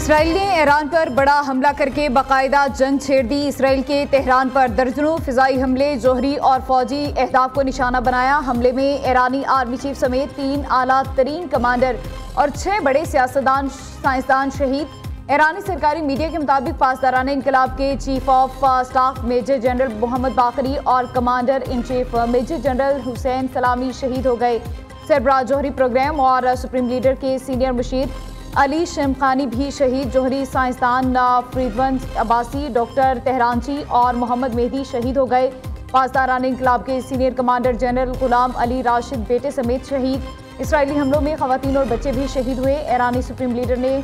Israel ने Iran पर बड़ा हमला करके बाकायदा जंग छेड़ दी। इसराइल के तेहरान पर दर्जनों फिजाई हमले, जोहरी और फौजी अहदाफ को निशाना बनाया। हमले में ईरानी आर्मी चीफ समेत 3 आला तरीन कमांडर और 6 बड़े सियासतदान साइंसदान शहीद। ईरानी सरकारी मीडिया के मुताबिक पासदारान इनकलाब के chief of staff major general Mohammad Bagheri और commander in chief major general Hossein Salami शहीद हो गए। सरबराह जोहरी प्रोग्राम और सुप्रीम लीडर के सीनियर मुशीर अली शमखानी भी शहीद। जोहरी साइंसदान फरीदवंद अब्बासी, डॉक्टर तेहरानची और मोहम्मद मेहदी शहीद हो गए। पासदारान इनकलाब के senior commander general Ghulam Ali Rashid बेटे समेत शहीद। इसराइली हमलों में खवातीन और बच्चे भी शहीद हुए। ईरानी सुप्रीम लीडर ने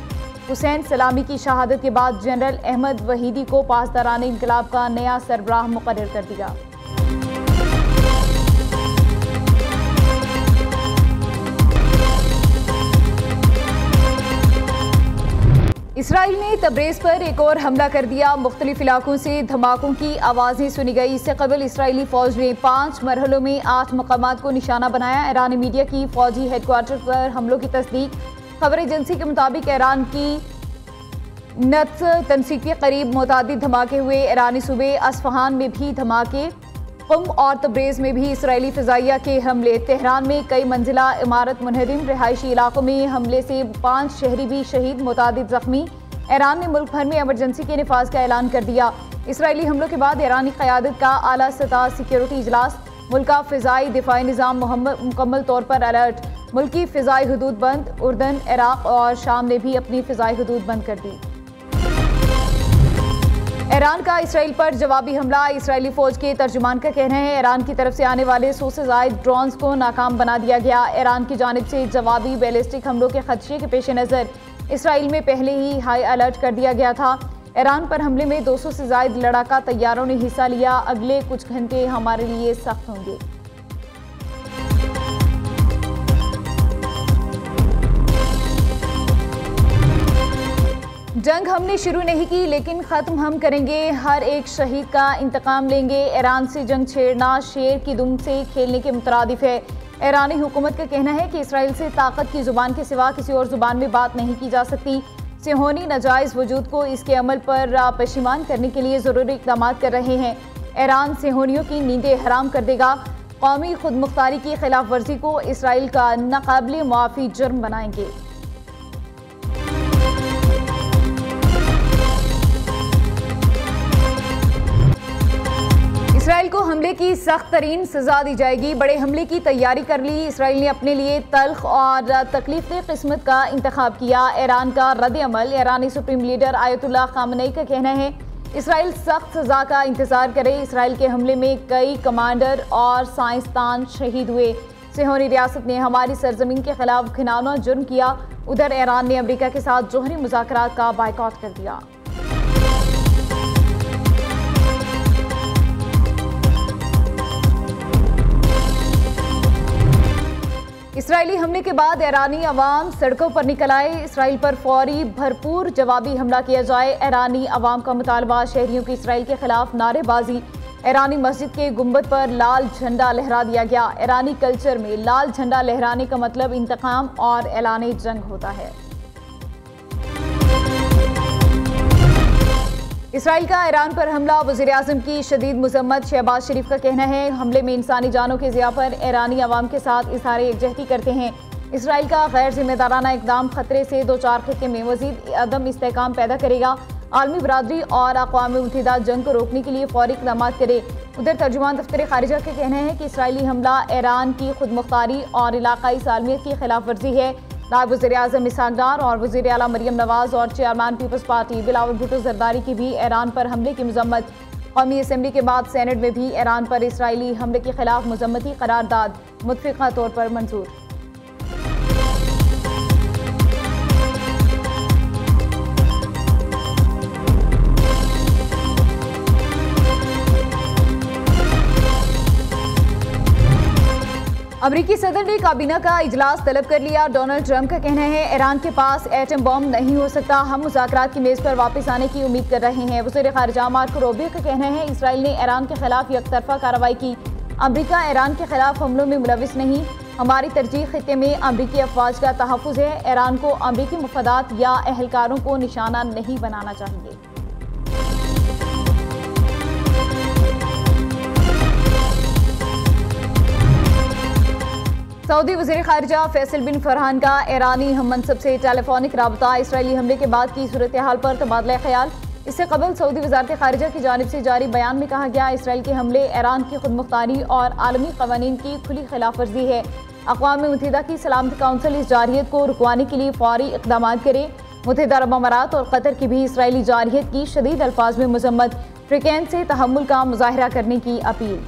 हुसैन सलामी की शहादत के बाद जनरल अहमद वहीदी को पासदारान इनकलाब का नया सरबराह मुकर्रर कर दिया। इसराइल ने तब्रेज़ पर एक और हमला कर दिया। मुख्तलिफ इलाकों से धमाकों की आवाज़ें सुनी गई। इससे कबल इसराइली फ़ौज ने 5 मरहलों में 8 मकामात को निशाना बनाया। ईरानी मीडिया की फ़ौजी हेडक्वार्टर पर हमलों की तस्दीक। खबर एजेंसी के मुताबिक ईरान की नत्स तनसीब के करीब मुतादिद धमाके हुए। ईरानी सूबे अस्फहान में भी धमाके, कुम और तब्रेज़ में भी इसराइली फ़िज़ाइया के हमले। तेहरान में कई मंजिला इमारत मुनहदिम, रिहायशी इलाकों में हमले से 5 शहरी भी शहीद, मुतादिद ज़ख्मी। ईरान ने मुल्क भर में एमरजेंसी के निफाज का ऐलान कर दिया। इसराइली हमलों के बाद ईरानी क़यादत का आला सतह सिक्योरिटी इजलास। मुल्क का फ़िज़ाई दिफाई निज़ाम मुकम्मल तौर पर अलर्ट। मुल्क की फ़िज़ाई हदूद बंद। उर्दन, इराक़ और शाम ने भी अपनी फ़िज़ाई हदूद बंद कर दी। ईरान का इसराइल पर जवाबी हमला। इसराइली फ़ौज के तर्जुमान का कहना है ईरान की तरफ से आने वाले 100 से ज़ायद ड्रोन्स को नाकाम बना दिया गया। ईरान की जानिब से जवाबी बैलिस्टिक हमलों के खदशे के पेश नज़र इसराइल में पहले ही हाई अलर्ट कर दिया गया था। ईरान पर हमले में 200 से ज़ायद लड़ाका तैयारों ने हिस्सा लिया। अगले कुछ घंटे हमारे लिए सख्त होंगे। जंग हमने शुरू नहीं की, लेकिन ख़त्म हम करेंगे। हर एक शहीद का इंतकाम लेंगे। ईरान से जंग छेड़ना शेर की दुम से खेलने के मुतरादिफ है। ईरानी हुकूमत का कहना है कि इसराइल से ताकत की ज़ुबान के सिवा किसी और ज़ुबान में बात नहीं की जा सकती। सिहोनी नाजायज़ वजूद को इसके अमल पर पशिमान करने के लिए ज़रूरी इक़दाम कर रहे हैं। ईरान सिहोनियों की नींदें हराम कर देगा। कौमी खुद मुख्तारी की खिलाफ वर्जी को इसराइल का नाकाबिले मुआफ़ी जुर्म बनाएंगे। इसराइल को हमले की सख्त तरीन सजा दी जाएगी। बड़े हमले की तैयारी कर ली। इसराइल ने अपने लिए तल्ख और तकलीफ किस्मत का इंतखाब किया। ईरान का रद्द अमल। ईरानी सुप्रीम लीडर आयतुल्लाह खामनेई का कहना है इसराइल सख्त सजा का इंतजार करे। इसराइल के हमले में कई कमांडर और साइंसदान शहीद हुए। सिहोनी रियासत ने हमारी सरजमीन के खिलाफ घिनौना जुर्म किया। उधर ईरान ने अमेरिका के साथ जोहरी मुज़ाकरात का बायकॉट कर दिया। इसराइली हमले के बाद ईरानी अवाम सड़कों पर निकल आए। इसराइल पर फौरी भरपूर जवाबी हमला किया जाए। ईरानी अवाम का मुतालबा शहरियों की इसराइल के खिलाफ नारेबाजी। ईरानी मस्जिद के गुंबद पर लाल झंडा लहरा दिया गया। ईरानी कल्चर में लाल झंडा लहराने का मतलब इंतकाम और ऐलान जंग होता है। इसराइल का ईरान पर हमला। वज़ीर आज़म की शदीद मज़म्मत। शहबाज शरीफ का कहना है हमले में इंसानी जानों के ज़िया पर ईरानी अवाम के साथ इज़हार यकजहती करते हैं। इसराइल का गैर जिम्मेदाराना इक़दाम ख़तरे से दो चार खित्ते में मज़ीद अदम इस्तेहकाम पैदा करेगा। आलमी बरादरी और अक़वाम मुत्तहिदा जंग को रोकने के लिए फ़ौरी इक़दाम करे। उधर तर्जुमान दफ्तर खारिजा का कहना है कि इसराइली हमला ईरान की खुद मुख्तारी और इलाक़ाई सालमियत की खिलाफ वर्जी है। नायब वज़ीर आज़म इसहाक़ डार और वज़ीर आला मरियम नवाज़ और chairman Peoples Party Bilawal Bhutto Zardari की भी ईरान पर हमले की मज़म्मत। कौमी असम्बली के बाद सेनेट में भी ईरान पर इसराइली हमले के खिलाफ मज़म्मती करारदाद मुत्फ़िक़ा तौर पर मंजूर। अमरीकी सदर ने काबीना का इजलास तलब कर लिया। डोनाल्ड ट्रंप का कहना है ईरान के पास एटम बम नहीं हो सकता। हम मुज़ाकरात की मेज़ पर वापस आने की उम्मीद कर रहे हैं। वज़ीर ख़ारिजा मार्को रूबियो का कहना है इसराइल ने ईरान के खिलाफ यकतरफा कार्रवाई की। अमरीका ईरान के खिलाफ हमलों में मुलविस नहीं। हमारी तरजीह खित्ते में अमरीकी अफवाज का तहफ़्फ़ुज़ है। ईरान को अमरीकी मफादात या अहलकारों को निशाना नहीं बनाना चाहिए। सऊदी वज़ीर ख़ारिजा फैसल बिन फरहान का ईरानी हम मनसब से टेलीफोनिक राबता। इसराइली हमले के बाद की सूरत हाल पर तबादला ख्याल। इससे कबल सऊदी वज़ारत ख़ारिजा की जानिब से जारी बयान में कहा गया, इसराइल के हमले ईरान की खुदमुख्तारी और आलमी क़वानीन की खुली खिलाफ वर्जी है। अक़वाम मुत्तहिदा की सलामती काउंसिल इस जारहियत को रुकवाने के लिए फ़ौरी इक़दाम करे। मुत्तहिदा अरब अमारात और कतर की भी इसराइली जारहियत की शदीद अल्फाज में मज़म्मत। फ्रीकैन से तहम्मुल का मुज़ाहिरा करने की अपील।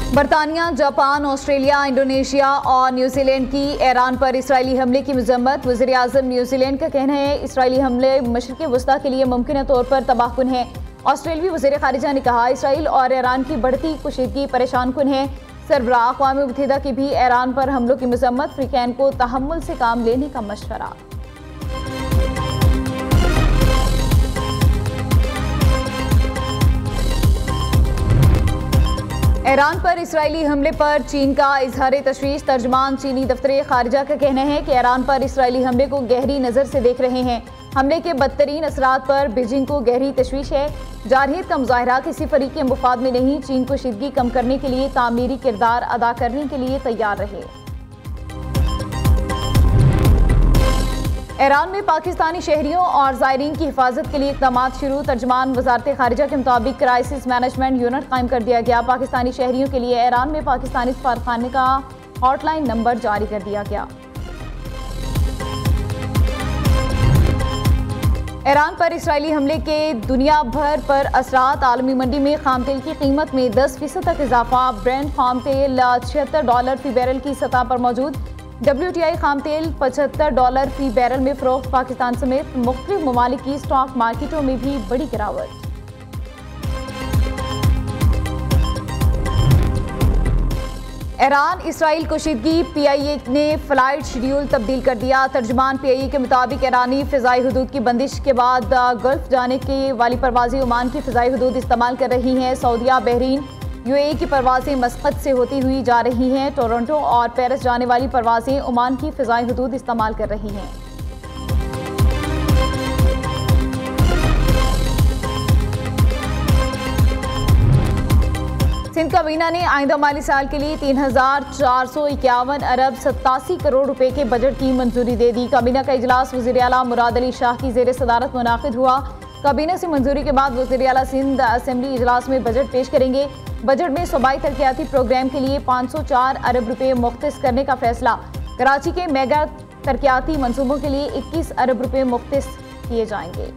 बरतानिया, जापान, ऑस्ट्रेलिया, इंडोनेशिया और न्यूजीलैंड की ईरान पर इसराइली हमले की मजम्मत। वज़ीर आज़म न्यूजीलैंड का कहना है, इसराइली हमले मशरिक़ वस्ता के लिए मुमकिन तौर पर तबाहकुन है। ऑस्ट्रेलियावी वज़ीर ख़ारिजा ने कहा, इसराइल और ईरान की बढ़ती कुशीदगी परेशान कुन है। सरबराह अक़वाम मुत्तहिदा की भी ईरान पर हमलों की मजम्मत। फ्रीकैन को तहम्मुल से काम लेने का मशवरा। ईरान पर इसराइली हमले पर चीन का इजहार तशवीश। तर्जमान चीनी दफ्तर खारिजा का कहना है कि ईरान पर इसराइली हमले को गहरी नज़र से देख रहे हैं। हमले के बदतरीन असरात पर बीजिंग को गहरी तशवीश है। जारहियत का मुजाहरा किसी फरीक के मुफाद में नहीं। चीन को शिदगी कम करने के लिए तामीरी किरदार अदा करने के लिए तैयार रहे। ईरान में पाकिस्तानी शहरियों और ज़ायरीन की हिफाजत के लिए इक़दाम शुरू। तर्जमान वज़ारत ख़ारिजा के मुताबिक क्राइसिस मैनेजमेंट यूनिट कायम कर दिया गया। पाकिस्तानी शहरियों के लिए ईरान में पाकिस्तानी सफारतखाने का हॉटलाइन नंबर जारी कर दिया गया। ईरान पर इसराइली हमले के दुनिया भर पर असरात। आलमी मंडी में खाम तेल की कीमत में 10% तक इजाफा। ब्रेंट खाम तेल $76 फी बैरल की सतह पर मौजूद। WTI खाम तेल $75 फी बैरल में फ़रोख्त। पाकिस्तान समेत मुख्तलिफ ममालिक की स्टॉक मार्केटों में भी बड़ी गिरावट। ईरान इसराइल कुशीदगी। PIA ने फ़्लाइट शेड्यूल तब्दील कर दिया। तर्जमान PIA के मुताबिक ईरानी फ़िज़ाई हदूद की बंदिश के बाद गल्फ जाने के वाली परवाज़ें ओमान की फ़िज़ाई हदूद इस्तेमाल कर रही हैं। सऊदीया, बहरीन, UAE की परवाज़ें मस्कत से होती हुई जा रही हैं। टोरंटो और पेरिस जाने वाली परवाज़ें ओमान की फ़िज़ाई हदूद इस्तेमाल कर रही हैं। सिंध काबीना ने आइंदा माली साल के लिए 3,451 अरब 87 करोड़ रुपए के बजट की मंजूरी दे दी। काबीना का इजलास वज़ीर आला मुराद अली शाह की ज़ेर सदारत मुनाकिद हुआ। काबीना से मंजूरी के बाद वज़ीर आला सिंध असेंबली इजलास में बजट पेश करेंगे। बजट में सूबाई तरक्याती प्रोग्राम के लिए 504 अरब रुपए मुख्तस करने का फैसला। कराची के मेगा तरक्याती मंसूबों के लिए 21 अरब रुपए मुख्तस किए जाएंगे।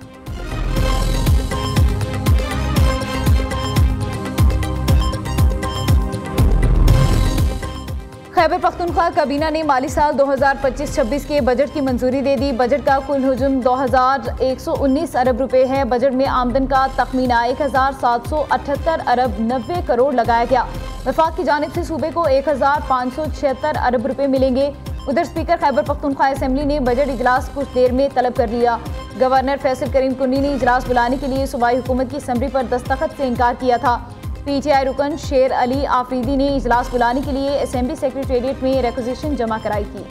खैबर पख्तूनख्वा काबीना ने माली साल 2025-26 के बजट की मंजूरी दे दी। बजट का कुल हुजूम 2119 अरब रुपए है। बजट में आमदन का तखमीना 1778 अरब 90 करोड़ लगाया गया। वफाक की जानिब से सूबे को 1576 अरब रुपए मिलेंगे। उधर स्पीकर खैबर पख्तूनख्वा असेंबली ने बजट इजलास कुछ देर में तलब कर लिया। गवर्नर फैसल करीम कुन्नी ने इजलास बुलाने के लिए सूबाई हुकूमत की समरी पर दस्तखत से इनकार किया था। PTI रुकन शेर अली आफरीदी ने इजलास बुलाने के लिए असेंबली सेक्रेटेरिएट में रिक्वेजिशन जमा कराई थी।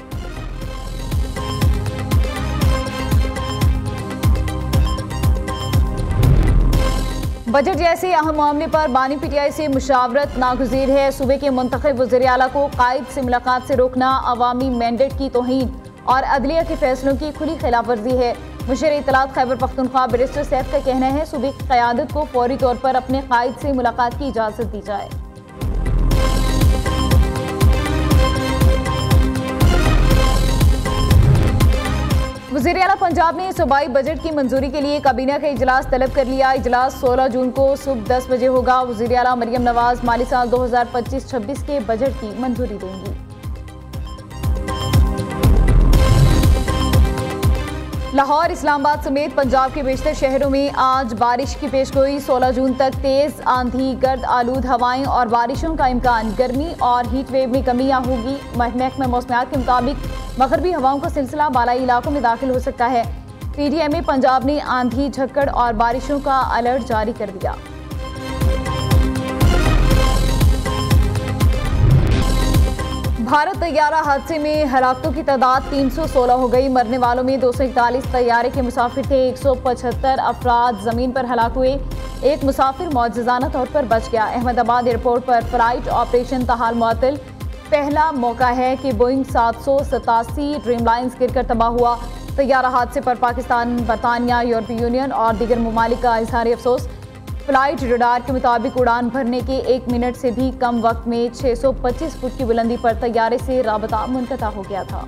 बजट जैसे अहम मामले पर बानी PTI से मुशावरत नागुज़ीर है। सूबे के मुंतखब वज़ीर आला को कायद से मुलाकात से रोकना अवामी मैंडेट की तौहीन और अदलिया के फैसलों की खुली खिलाफ वर्जी है। मुशीर इत्तलात खैबर पख्तूनख्वा बैरिस्टर सैफ का कहना है, सूबे की क़यादत को फौरी तौर पर अपने कायद से मुलाकात की इजाज़त दी जाए। वज़ीर आला पंजाब ने सूबाई बजट की मंजूरी के लिए काबीना का इजलास तलब कर लिया। इजलास 16 जून को सुबह 10 बजे होगा। वज़ीर आला मरियम नवाज माली साल 2025-26 के बजट की मंजूरी देंगी। लाहौर, इस्लामाबाद समेत पंजाब के बेशतर शहरों में आज बारिश की पेशगोई। 16 जून तक तेज आंधी, गर्द आलूद हवाएं और बारिशों का इम्कान। गर्मी और हीट वेव में कमियां होगी। महकमा मौसमियात के मुताबिक मगरबी हवाओं का सिलसिला बालाई इलाकों में दाखिल हो सकता है। पीडीएमए पंजाब ने आंधी, झक्कड़ और बारिशों का अलर्ट जारी कर दिया। भारत तैयारा हादसे में हलाकतों की तादाद 316 हो गई। मरने वालों में 241 तैयारे के मुसाफिर थे। 175 अफराद जमीन पर हलाक हुए। एक मुसाफिर मौजूदाना तौर पर बच गया। अहमदाबाद एयरपोर्ट पर फ्लाइट ऑपरेशन ताहाल मुअत्तल। पहला मौका है कि बोइंग 787 ड्रीमलाइंस गिरकर तबाह हुआ। तैयारा हादसे पर पाकिस्तान, बरतानिया, यूरोपीय यूनियन और दीगर ममालिक का इजहार अफसोस। फ्लाइट रडार के मुताबिक उड़ान भरने के 1 मिनट से भी कम वक्त में 625 फुट की बुलंदी पर तैयारे से राबता मुनक़ता हो गया था।